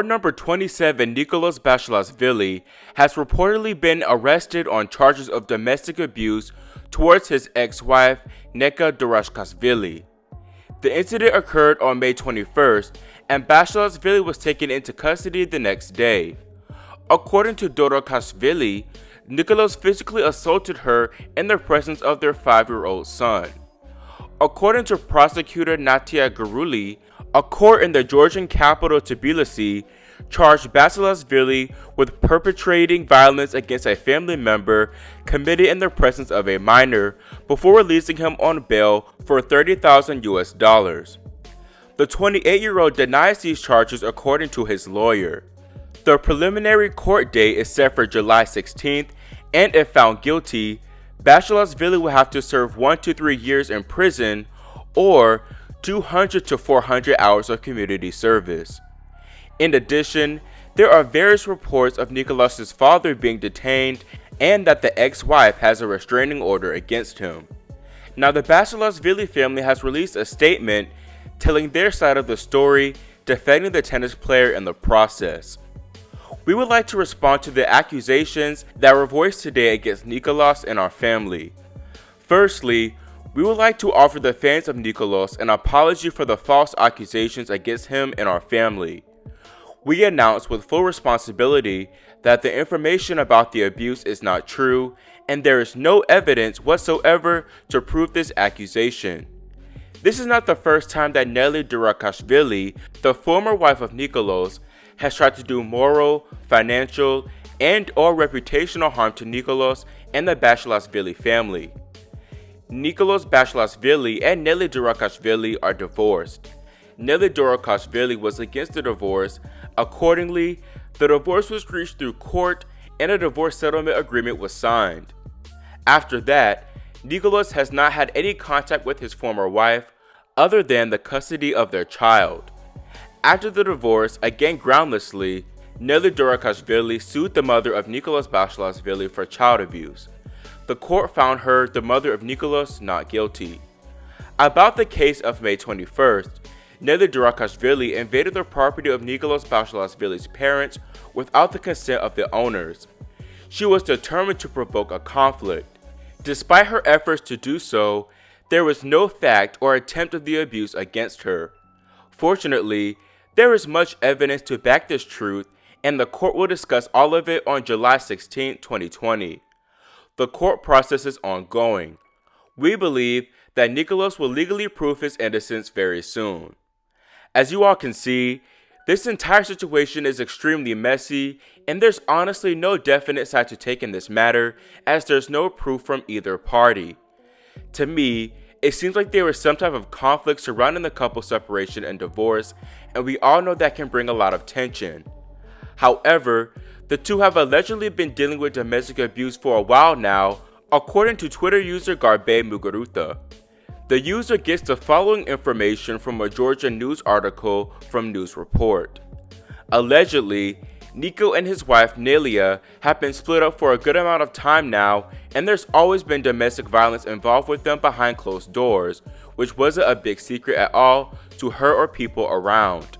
Court number 27 Nicholas Basilashvili has reportedly been arrested on charges of domestic abuse towards his ex-wife Neka Dorashkashvili. The incident occurred on May 21st, and Basilashvili was taken into custody the next day. According to Dorashkashvili, Nicholas physically assaulted her in the presence of their 5-year-old son. According to prosecutor Natia Guruli, a court in the Georgian capital Tbilisi charged Basilashvili with perpetrating violence against a family member committed in the presence of a minor before releasing him on bail for $30,000. The 28-year-old denies these charges according to his lawyer. The preliminary court date is set for July 16th, and if found guilty, Basilashvili will have to serve 1 to 3 years in prison or 200 to 400 hours of community service. In addition, there are various reports of Nicholas's father being detained and that the ex-wife has a restraining order against him. Now, the Basilashvili family has released a statement telling their side of the story, defending the tennis player in the process. We would like to respond to the accusations that were voiced today against Nicholas and our family. Firstly, we would like to offer the fans of Nicholas an apology for the false accusations against him and our family. We announce with full responsibility that the information about the abuse is not true, and there is no evidence whatsoever to prove this accusation. This is not the first time that Nelly Dorashkashvili, the former wife of Nicholas, has tried to do moral, financial, and/or reputational harm to Nicholas and the Basilashvili family. Nicholas Basilashvili and Nelly Dorashkashvili are divorced. Nelly Dorashkashvili was against the divorce. Accordingly, the divorce was reached through court and a divorce settlement agreement was signed. After that, Nicholas has not had any contact with his former wife other than the custody of their child. After the divorce, again groundlessly, Nelly Dorashkashvili sued the mother of Nicholas Basilashvili for child abuse. The court found her, the mother of Nicholas, not guilty. About the case of May 21st, Nelly Dorashkashvili invaded the property of Nicholas Basilashvili's parents without the consent of the owners. She was determined to provoke a conflict. Despite her efforts to do so, there was no fact or attempt of the abuse against her. Fortunately, there is much evidence to back this truth, and the court will discuss all of it on July 16, 2020. The court process is ongoing. We believe that Nicholas will legally prove his innocence very soon. As you all can see, this entire situation is extremely messy, and there's honestly no definite side to take in this matter, as there's no proof from either party. To me, it seems like there was some type of conflict surrounding the couple's separation and divorce, and we all know that can bring a lot of tension. However, the two have allegedly been dealing with domestic abuse for a while now, according to Twitter user Garbe Muguruza. The user gets the following information from a Georgia news article from News Report. Allegedly, Nico and his wife Nelia have been split up for a good amount of time now, and there's always been domestic violence involved with them behind closed doors, which wasn't a big secret at all to her or people around.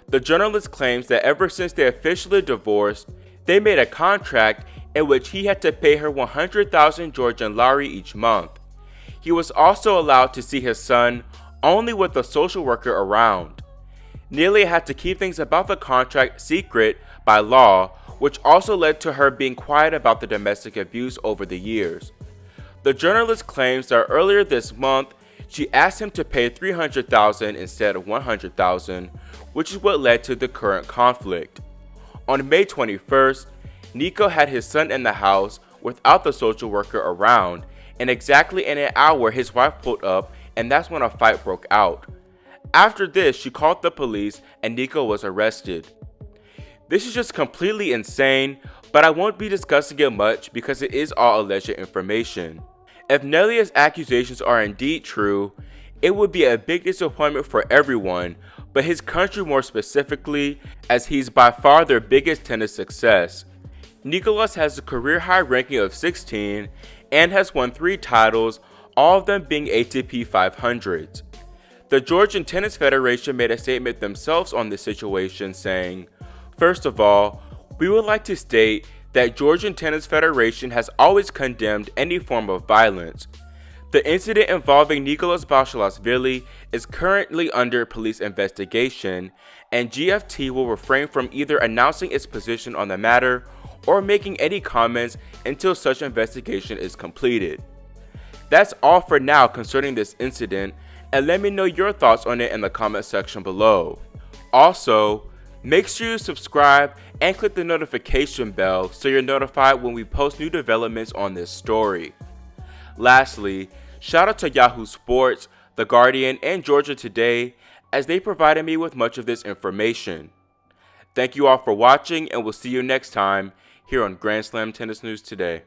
The journalist claims that ever since they officially divorced, they made a contract in which he had to pay her 100,000 Georgian lari each month. He was also allowed to see his son only with a social worker around. Nelia had to keep things about the contract secret by law, which also led to her being quiet about the domestic abuse over the years. The journalist claims that earlier this month, she asked him to pay $300,000 instead of $100,000, which is what led to the current conflict. On May 21st, Nico had his son in the house without the social worker around, and exactly in an hour his wife pulled up, and that's when a fight broke out. After this, she called the police and Nico was arrested. This is just completely insane, but I won't be discussing it much because it is all alleged information. If Nelia's accusations are indeed true, it would be a big disappointment for everyone, but his country more specifically, as he's by far their biggest tennis success. Nicholas has a career high ranking of 16 and has won 3 titles, all of them being ATP 500s. The Georgian Tennis Federation made a statement themselves on this situation saying, First of all, we would like to state that Georgian Tennis Federation has always condemned any form of violence. The incident involving Nicholas Basilashvili is currently under police investigation, and GFT will refrain from either announcing its position on the matter or making any comments until such investigation is completed. That's all for now concerning this incident, and let me know your thoughts on it in the comment section below. Also, make sure you subscribe and click the notification bell so you're notified when we post new developments on this story. Lastly, shout out to Yahoo Sports, The Guardian, and Georgia Today as they provided me with much of this information. Thank you all for watching, and we'll see you next time here on Grand Slam Tennis News Today.